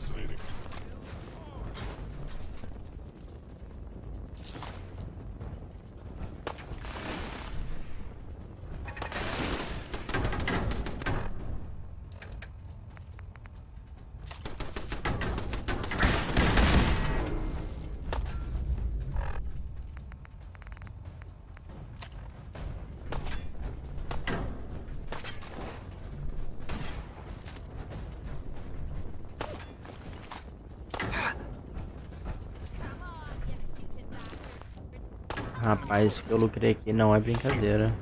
fascinating. Rapaz, o que eu lucrei aqui não é brincadeira.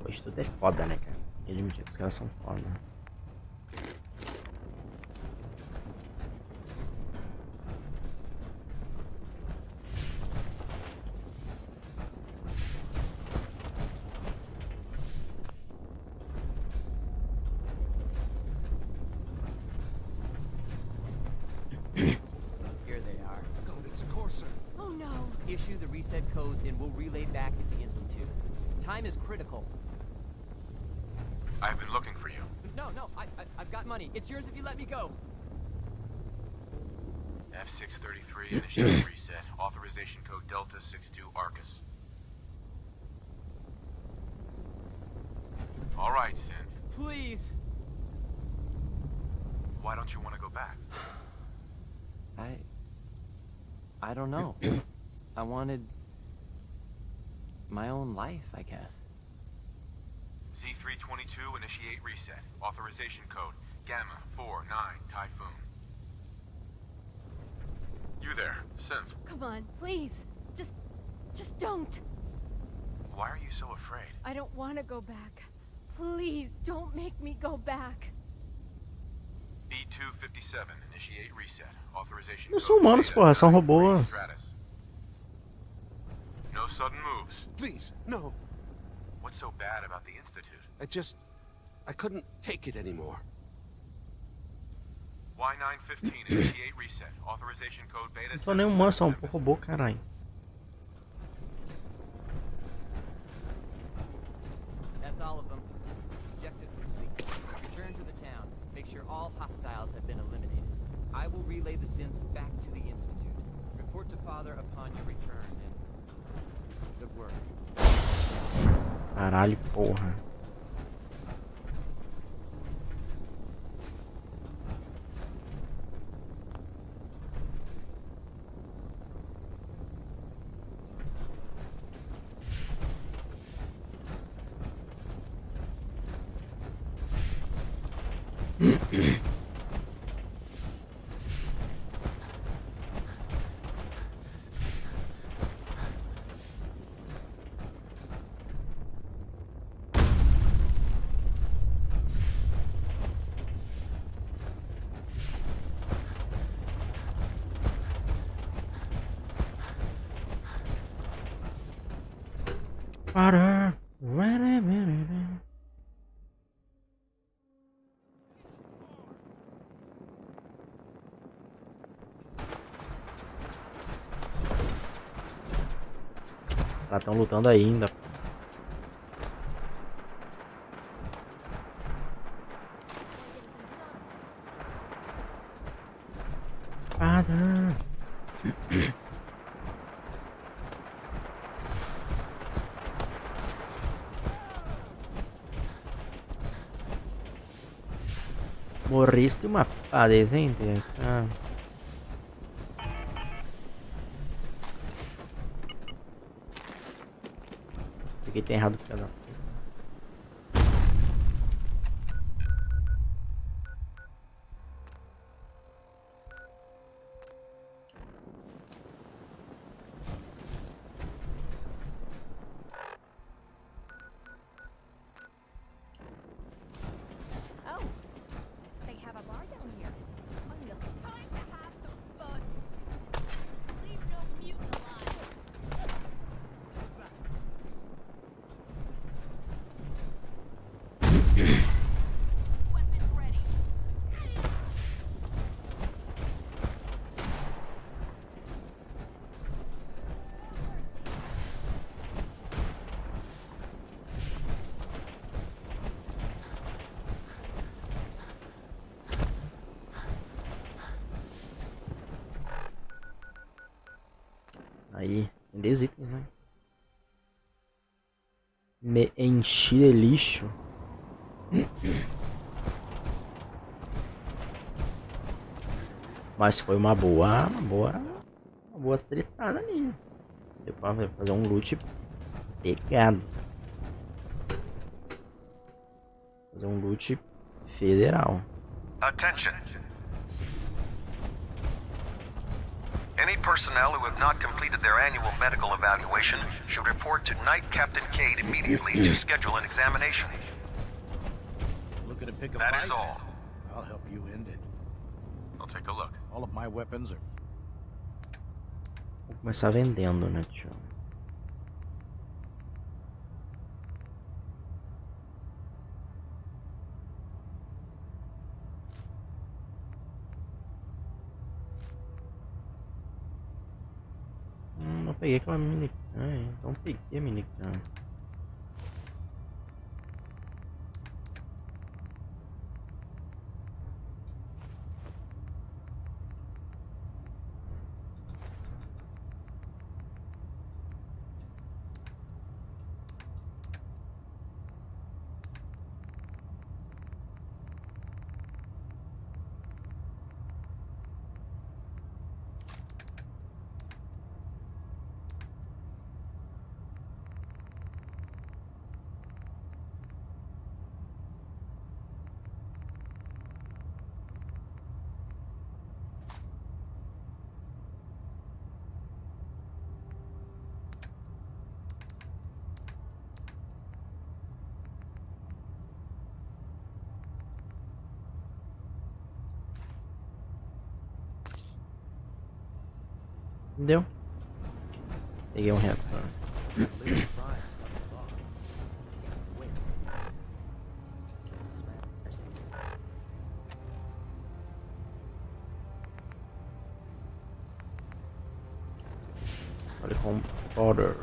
Pois tudo é foda, né, cara? Eles me dizem que os caras são foda. Here they are. Oh, it's a courser. Oh no! Issue the reset codes and we'll relay back to the Institute. Time is critical. I've been looking for you. No, I've got money. It's yours if you let me go. F633, initiate reset. Authorization code Delta 62 Arcus. All right, Synth. Please. Why don't you want to go back? I don't know. I wanted my own life, I guess. Z322, initiate reset. Authorization code Gamma 49 Typhoon. You there, Synth. Come on, please. Just don't. Why are you so afraid? I don't want to go back. Please, don't make me go back. B257, initiate reset. Authorization Não code são humanos, Beta porra, são 93 robôs. Stratus. No sudden moves. Please, no. What's so bad about the Institute? I couldn't take it anymore. Y915, initiate reset. Authorization code Beta Não sou nem humano, sou um 777. robô, caralho. That's all of them. Objective complete. Return to the town. Make sure all hostiles have been eliminated. I will relay the synths back to the Institute. Report to Father upon your return, and good work. Caralho, porra. Para. Tá, tão lutando ainda. Para. Morriste uma padeza, hein? Ah. Peguei tem errado o canal. Oh, they have a bar down here. I'm looking. Time Aí, tem 10 itens, né? Me enchi de lixo. Mas foi uma boa tretada ali. Deu pra fazer um loot pegado. Fazer um loot federal. Attention. Any personnel who have not completed their annual medical evaluation should report to Night Captain Cade immediately to schedule an examination. Looking to pick a That fight? is all. I'll help you end it. I'll take a look. All of my weapons are... Vou começar vendendo, né, tio? Não peguei aquela mini... então peguei a minigun. Deu. Peguei um reator. Olha com Father.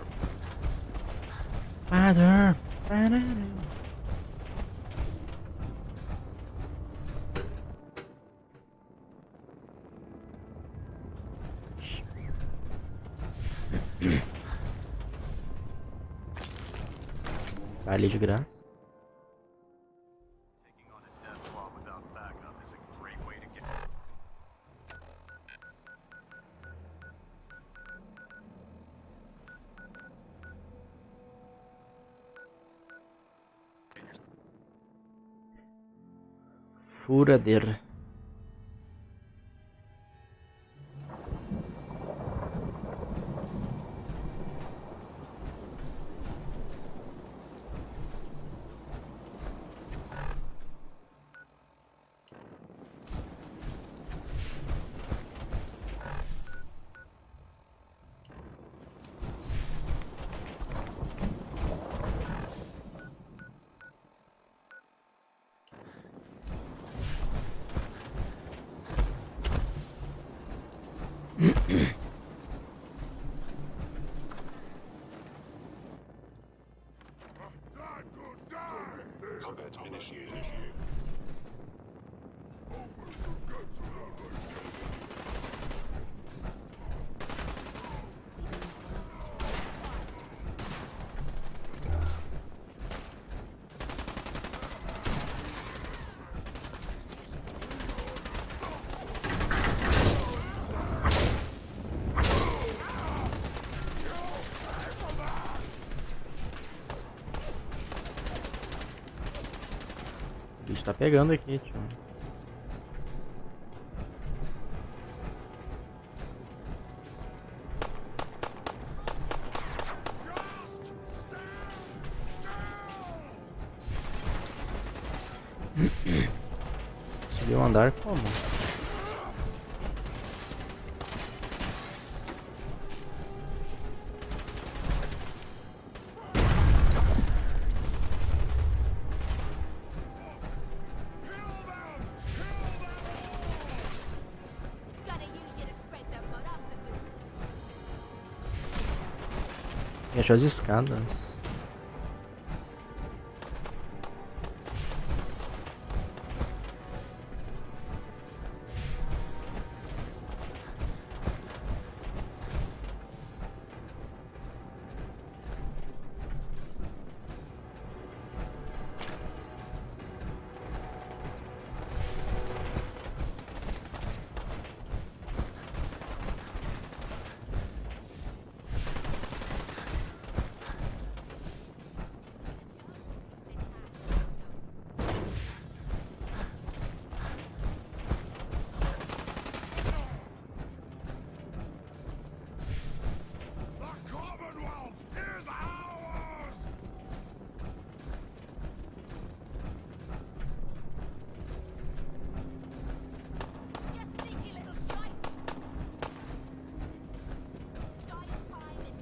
Father. Ali de graça. Taking on a death claw without backup is a great way to get. Furadeira. Combat initiated. O bicho tá pegando aqui, tio. Subiu um andar como? Fechou as escadas.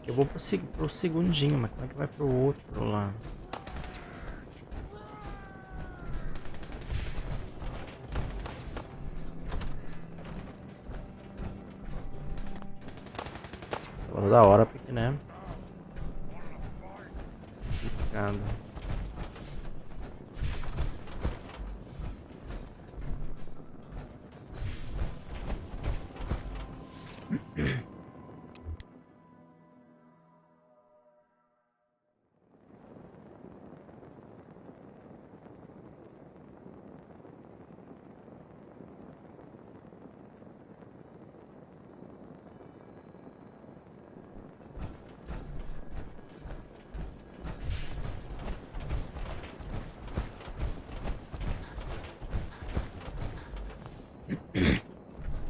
Eu vou pro segundinho, mas como é que vai pro outro lá? Da hora, porque né? Complicado.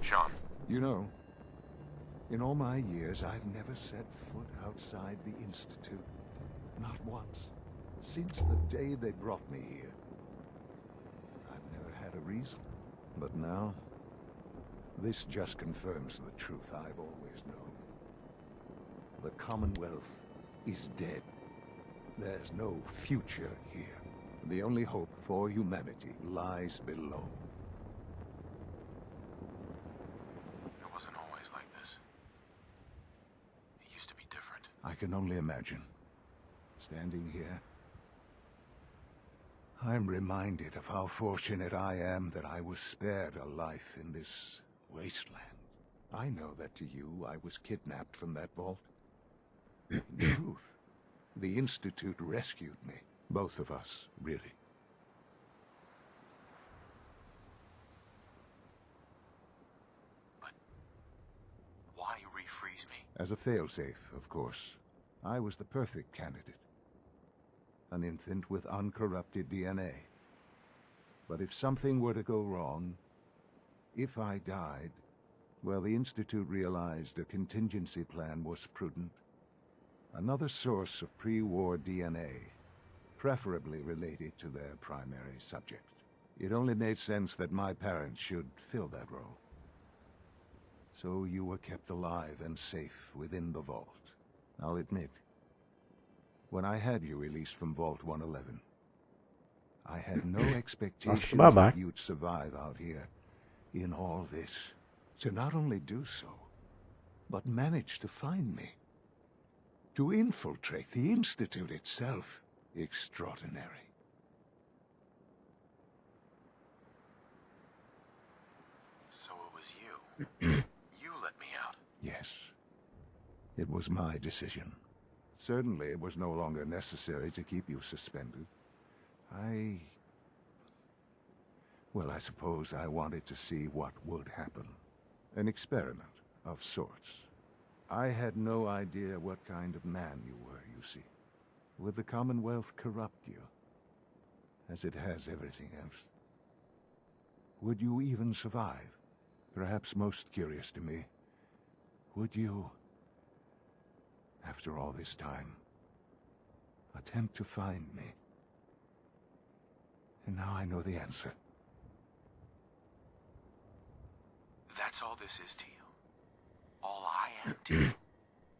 Sean, You know, in all my years, I've never set foot outside the Institute. Not once. Since the day they brought me here. I've never had a reason. But now, this just confirms the truth I've always known. The Commonwealth is dead. There's no future here. The only hope for humanity lies below. it wasn't always like this. It used to be different. I can only imagine. Standing here, I'm reminded of how fortunate I am that I was spared a life in this wasteland. I know that to you, I was kidnapped from that vault. In truth, the Institute rescued me. Both of us, really. But why refreeze me? As a failsafe, of course. I was the perfect candidate. An infant with uncorrupted DNA. But if something were to go wrong, if I died, well, the Institute realized a contingency plan was prudent. Another source of pre-war DNA, preferably related to their primary subject. It only made sense that my parents should fill that role. So you were kept alive and safe within the vault. I'll admit, when I had you released from Vault 111, I had no expectations that you'd survive out here in all this. To not only do so, but manage to find me. To infiltrate the Institute itself. Extraordinary. So it was you. You let me out. Yes. It was my decision. Certainly it was no longer necessary to keep you suspended. Well, I suppose I wanted to see what would happen. An experiment of sorts. I had no idea what kind of man you were, you see. Would the Commonwealth corrupt you, as it has everything else? Would you even survive? Perhaps most curious to me, would you, after all this time, attempt to find me? And now I know the answer. That's all this is to you? All I am to you?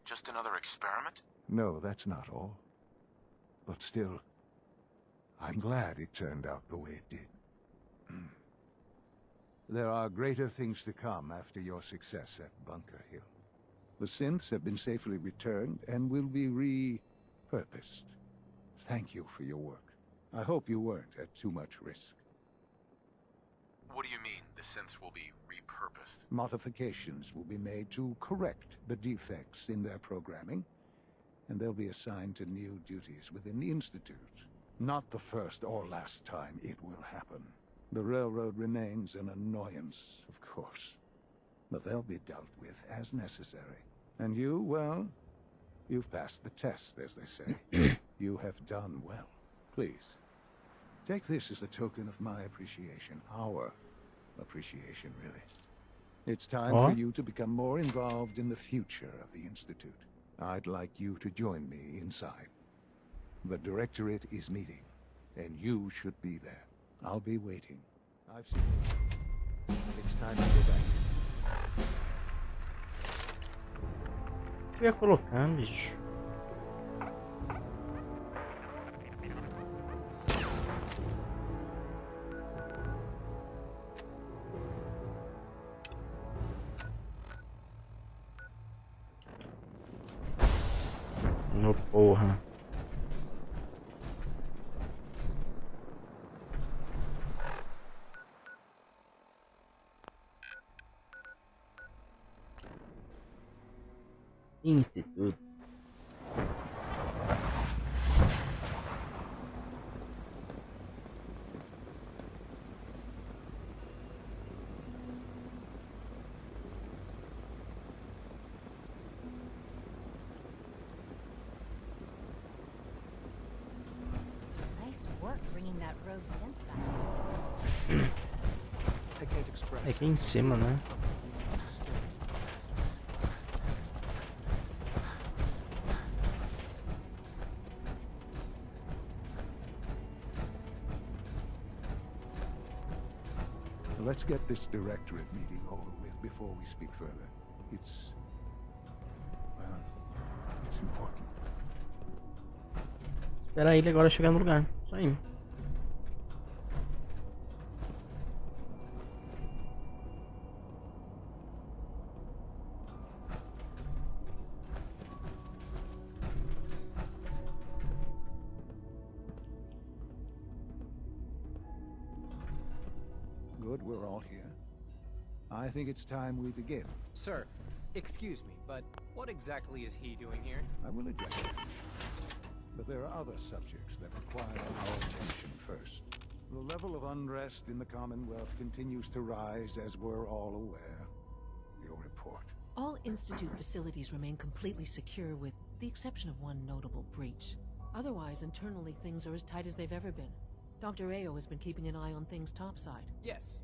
Just another experiment? No, that's not all. But still, I'm glad it turned out the way it did. There are greater things to come after your success at Bunker Hill. The synths have been safely returned and will be repurposed. Thank you for your work. I hope you weren't at too much risk. What do you mean, the synths will be repurposed? Modifications will be made to correct the defects in their programming, and they'll be assigned to new duties within the Institute. Not the first or last time it will happen. The railroad remains an annoyance, of course, but they'll be dealt with as necessary. And you, well, you've passed the test, as they say. You have done well. Please, take this as a token of my appreciation. Our appreciation, really. It's time for you to become more involved in the future of the Institute. I'd like you to join me inside. The Directorate is meeting, and you should be there. I'll be waiting. I've seen it. It's time to go back. Eu ia colocar, bicho. No porra. Instituto. Nice work bringing that rogue synth back. I can't express. É aqui em cima, né? Let's get this Directorate meeting over with before we speak further. It's important. Espera ele agora chegar no lugar. Só indo. Good, we're all here. I think it's time we begin. Sir, excuse me, but what exactly is he doing here? I will address it. But there are other subjects that require our attention first. The level of unrest in the Commonwealth continues to rise, as we're all aware. Your report. All Institute facilities remain completely secure with the exception of one notable breach. Otherwise, internally things are as tight as they've ever been. Dr. Ao has been keeping an eye on things topside. Yes,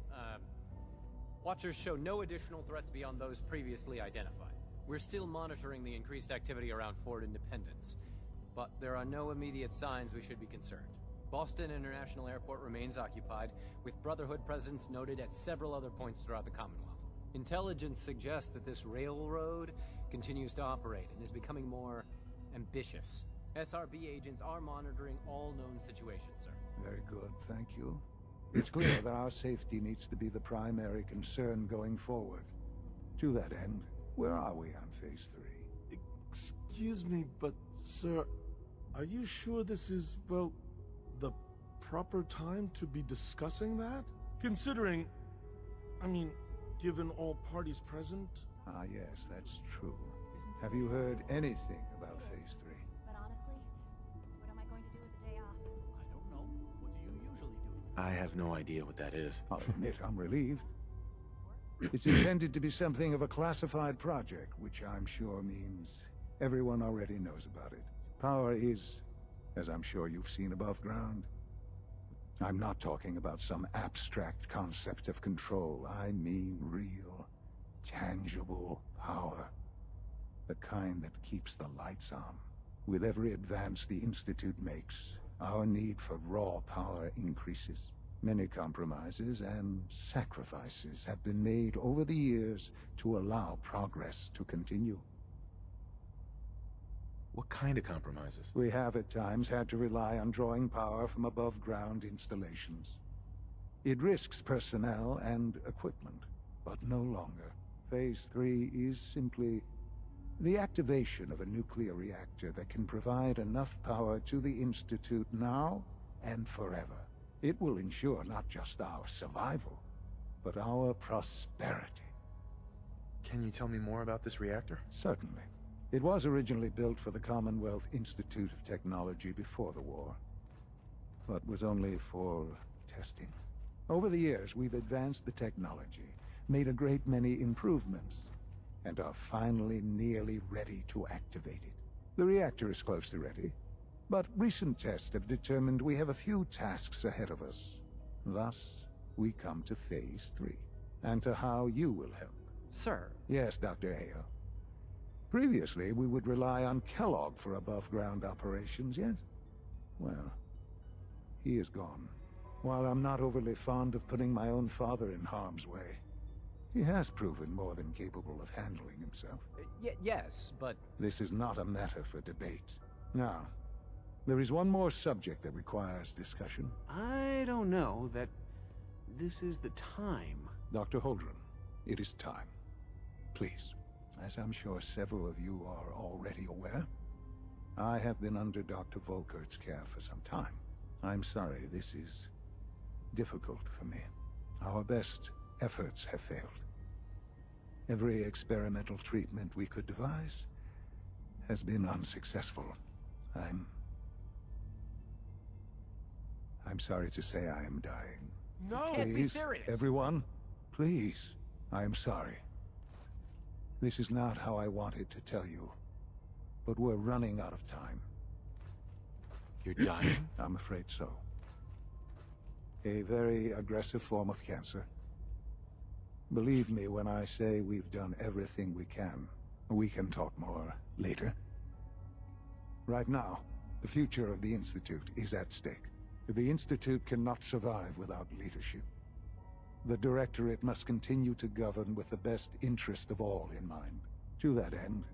Watchers show no additional threats beyond those previously identified. We're still monitoring the increased activity around Fort Independence, but there are no immediate signs we should be concerned. Boston International Airport remains occupied, with Brotherhood presence noted at several other points throughout the Commonwealth. Intelligence suggests that this railroad continues to operate and is becoming more ambitious. SRB agents are monitoring all known situations, sir. Very good, thank you. It's clear that our safety needs to be the primary concern going forward. To that end, where are we on Phase 3? Excuse me, but, sir, are you sure this is, well, the proper time to be discussing that? Considering, I mean, given all parties present? Ah, yes, that's true. Have you heard anything about Phase 3? But honestly, what am I going to do with the day off? I don't know. What do you usually do? I have no idea what that is. I'll admit I'm relieved. It's intended to be something of a classified project, which I'm sure means everyone already knows about it. Power is, as I'm sure you've seen above ground. I'm not talking about some abstract concept of control. I mean real, tangible power. The kind that keeps the lights on. With every advance the Institute makes, our need for raw power increases. Many compromises and sacrifices have been made over the years to allow progress to continue. What kind of compromises? We have at times had to rely on drawing power from above-ground installations. It risks personnel and equipment, but no longer. Phase 3 is simply The activation of a nuclear reactor that can provide enough power to the Institute now and forever. It will ensure not just our survival, but our prosperity. Can you tell me more about this reactor? Certainly. It was originally built for the Commonwealth Institute of Technology before the war, but was only for testing. Over the years, we've advanced the technology, made a great many improvements, and are finally nearly ready to activate it. The reactor is close to ready, but recent tests have determined we have a few tasks ahead of us. Thus, we come to Phase 3, and to how you will help. Sir. Yes, Dr. Ayo. Previously, we would rely on Kellogg for above-ground operations, yes? Well, he is gone. While I'm not overly fond of putting my own father in harm's way, he has proven more than capable of handling himself. Yes, but... This is not a matter for debate. Now, there is one more subject that requires discussion. I don't know that this is the time. Dr. Holdren, it is time. Please, as I'm sure several of you are already aware, I have been under Dr. Volkert's care for some time. I'm sorry, this is difficult for me. Our best efforts have failed. Every experimental treatment we could devise has been unsuccessful. I'm sorry to say I am dying. No! Please, Can't be serious! Everyone, please, I am sorry. This is not how I wanted to tell you, but we're running out of time. You're dying? I'm afraid so. A very aggressive form of cancer. Believe me when I say we've done everything we can. We can talk more later. Right now, the future of the Institute is at stake. The Institute cannot survive without leadership. The Directorate must continue to govern with the best interest of all in mind. To that end,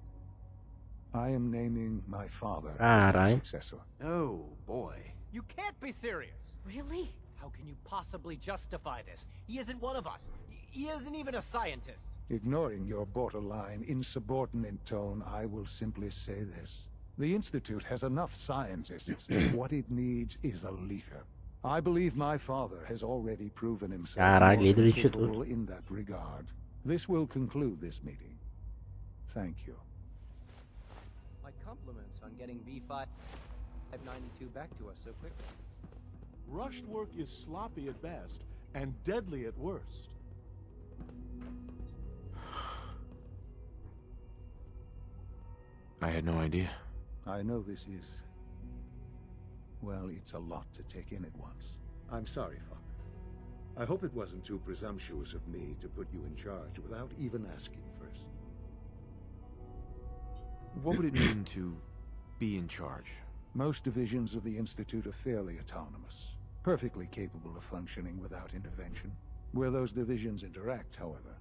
I am naming my father as my successor. Oh, boy. You can't be serious! Really? How can you possibly justify this? He isn't one of us. He isn't even a scientist. Ignoring your borderline, insubordinate tone, I will simply say this. The Institute has enough scientists. What it needs is a leader. I believe my father has already proven himself more capable in that regard. This will conclude this meeting. Thank you. My compliments on getting B592 back to us so quickly. Rushed work is sloppy at best and deadly at worst. I had no idea. I know this is... well, it's a lot to take in at once. I'm sorry, Father. I hope it wasn't too presumptuous of me to put you in charge without even asking first. What would it mean to be in charge? Most divisions of the Institute are fairly autonomous, perfectly capable of functioning without intervention. Where those divisions interact, however,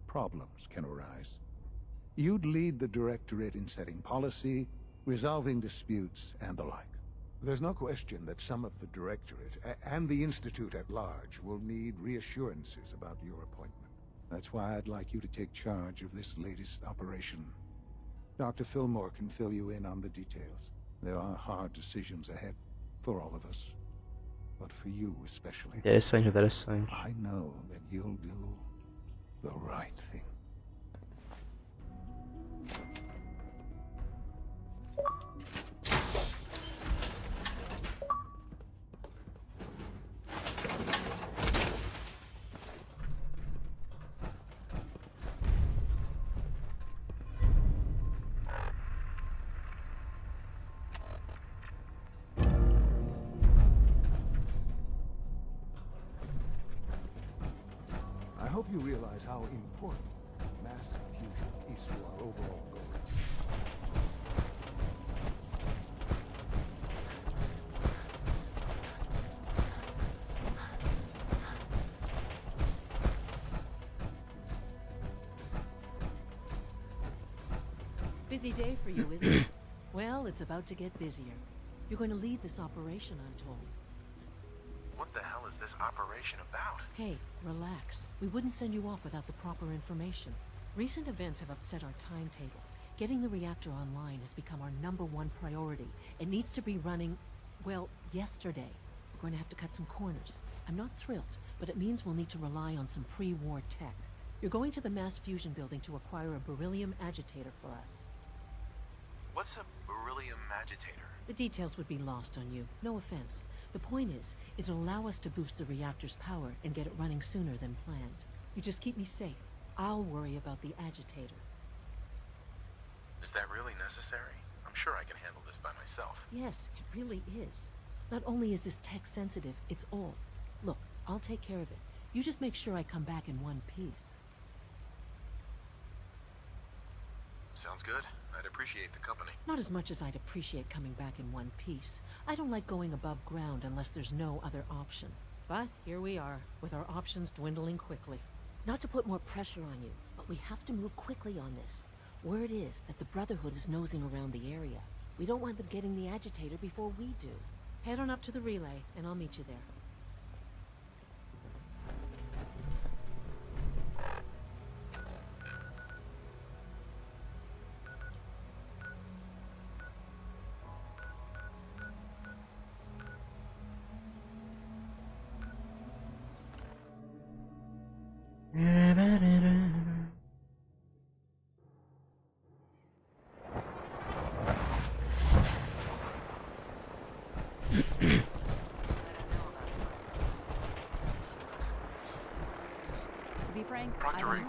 problems can arise. You'd lead the Directorate in setting policy, resolving disputes, and the like. There's no question that some of the Directorate, and the Institute at large, will need reassurances about your appointment. That's why I'd like you to take charge of this latest operation. Dr. Fillmore can fill you in on the details. There are hard decisions ahead, for all of us. But for you especially. Interessante, interessante. I know that you'll do the right thing. I hope you realize how important mass fusion is to our overall goal. Busy day for you, isn't it? Well, it's about to get busier. You're going to lead this operation, I'm told. What the hell is this operation about? Hey, relax. We wouldn't send you off without the proper information. Recent events have upset our timetable. Getting the reactor online has become our #1 priority. It needs to be running, well, yesterday. We're going to have to cut some corners. I'm not thrilled, but it means we'll need to rely on some pre-war tech. You're going to the mass fusion building to acquire a beryllium agitator for us. What's a beryllium agitator? The details would be lost on you. No offense. The point is, it'll allow us to boost the reactor's power and get it running sooner than planned. You just keep me safe. I'll worry about the agitator. Is that really necessary? I'm sure I can handle this by myself. Yes, it really is. Not only is this tech sensitive, it's old. Look, I'll take care of it. You just make sure I come back in one piece. Sounds good. I'd appreciate the company. Not as much as I'd appreciate coming back in one piece. I don't like going above ground unless there's no other option. But here we are, with our options dwindling quickly. Not to put more pressure on you, but we have to move quickly on this. Word is that the Brotherhood is nosing around the area. We don't want them getting the agitator before we do. Head on up to the relay, and I'll meet you there. Proctoring.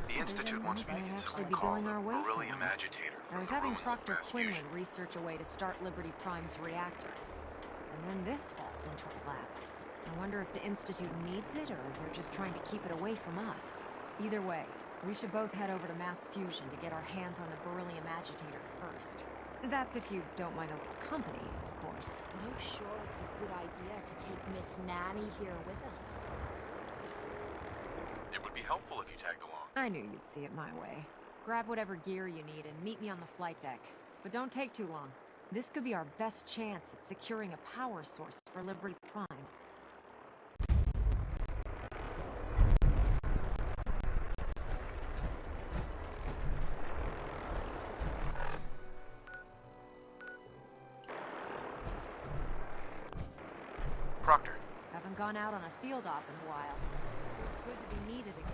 The Institute wants me to get something called a beryllium agitator. I was having Proctor Quinlan research a way to start Liberty Prime's reactor. And then this falls into our lap. I wonder if the Institute needs it, or they're just trying to keep it away from us. Either way, we should both head over to Mass Fusion to get our hands on the beryllium agitator first. That's if you don't mind a little company, of course. Are you sure it's a good idea to take Miss Nanny here with us? It would be helpful if you tagged along. I knew you'd see it my way. Grab whatever gear you need and meet me on the flight deck. But don't take too long. This could be our best chance at securing a power source for Liberty Prime. Proctor. Haven't gone out on a field op in a while. Feels good to be needed again.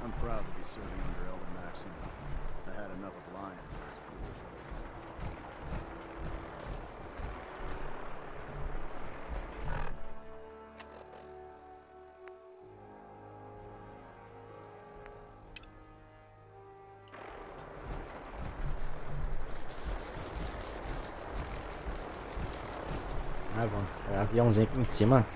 I'm proud to be serving under Elder Maxim. I had enough of lions in his foolish ways. Ah, vamos. É aviãozinho aqui em cima.